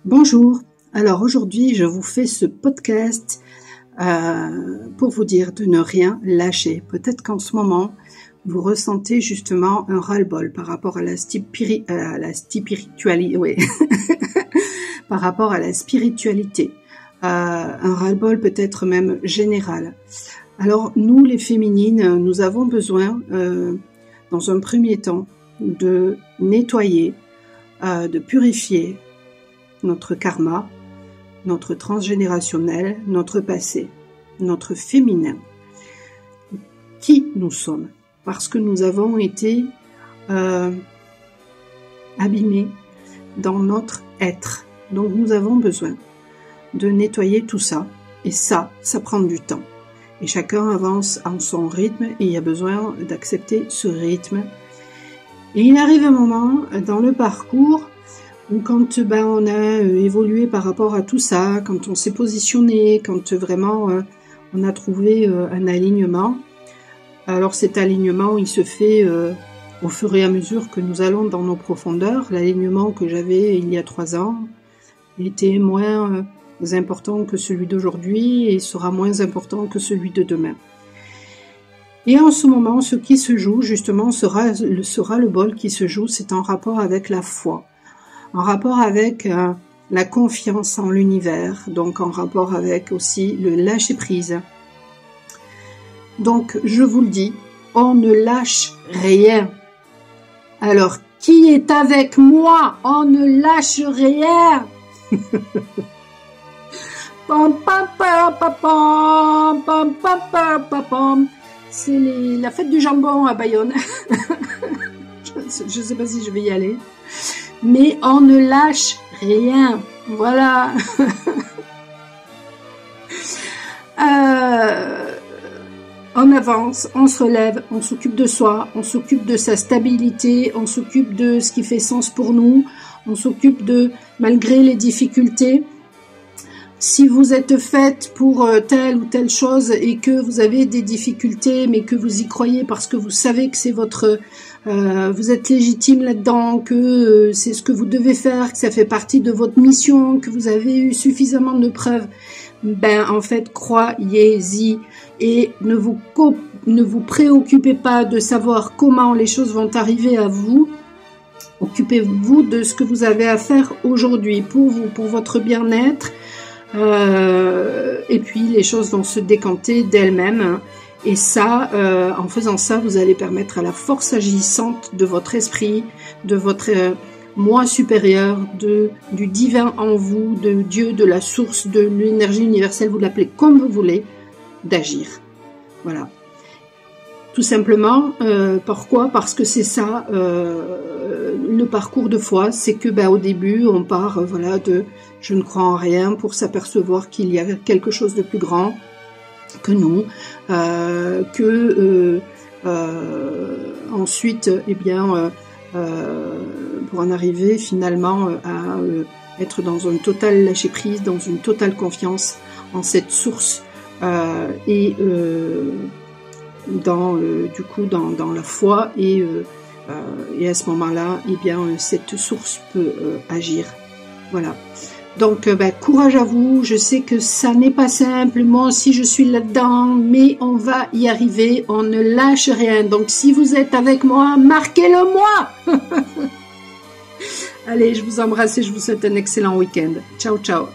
Bonjour, alors aujourd'hui je vous fais ce podcast pour vous dire de ne rien lâcher. Peut-être qu'en ce moment vous ressentez justement un ras-le-bol par rapport à la spiritualité, oui. Par rapport à la spiritualité, un ras-le-bol peut-être même général. Alors nous les féminines, nous avons besoin dans un premier temps de nettoyer, de purifier notre karma, notre transgénérationnel, notre passé, notre féminin. Qui nous sommes? Parce que nous avons été abîmés dans notre être. Donc nous avons besoin de nettoyer tout ça. Et ça prend du temps. Et chacun avance en son rythme et il y a besoin d'accepter ce rythme. Et il arrive un moment dans le parcours où quand on a évolué par rapport à tout ça, quand on s'est positionné, quand vraiment on a trouvé un alignement, alors cet alignement il se fait au fur et à mesure que nous allons dans nos profondeurs. L'alignement que j'avais il y a 3 ans était moins important que celui d'aujourd'hui et sera moins important que celui de demain. Et en ce moment, ce qui se joue justement sera le bol qui se joue, c'est en rapport avec la foi. En rapport avec la confiance en l'univers, donc en rapport avec aussi le lâcher-prise. Donc, je vous le dis, on ne lâche rien. Alors, qui est avec moi? On ne lâche rien. Pam, pam, pam, pam, pam, pam, pam, pam, pam, pam. C'est la fête du jambon à Bayonne. Je ne sais pas si je vais y aller. Mais on ne lâche rien. Voilà. On avance, on se relève, on s'occupe de soi, on s'occupe de sa stabilité, on s'occupe de ce qui fait sens pour nous, on s'occupe de, malgré les difficultés, si vous êtes faite pour telle ou telle chose et que vous avez des difficultés, mais que vous y croyez parce que vous savez que c'est votre... vous êtes légitime là-dedans, que c'est ce que vous devez faire, que ça fait partie de votre mission, que vous avez eu suffisamment de preuves, en fait, croyez-y et ne vous préoccupez pas de savoir comment les choses vont arriver à vous. Occupez-vous de ce que vous avez à faire aujourd'hui pour vous, pour votre bien-être. Et puis les choses vont se décanter d'elles-mêmes et ça, en faisant ça, vous allez permettre à la force agissante de votre esprit, de votre moi supérieur, du divin en vous, de Dieu, de la source, de l'énergie universelle, vous l'appelez comme vous voulez, d'agir. Voilà. Tout simplement, pourquoi? Parce que c'est ça, le parcours de foi, c'est que au début, on part voilà, de « je ne crois en rien » pour s'apercevoir qu'il y a quelque chose de plus grand que nous, ensuite, pour en arriver finalement à être dans un total lâcher-prise, dans une totale confiance en cette source et dans la foi et à ce moment-là, cette source peut agir. Voilà. Donc, courage à vous. Je sais que ça n'est pas simple. Moi aussi, je suis là-dedans, mais on va y arriver. On ne lâche rien. Donc, si vous êtes avec moi, marquez-le moi. Allez, je vous embrasse et je vous souhaite un excellent week-end. Ciao, ciao.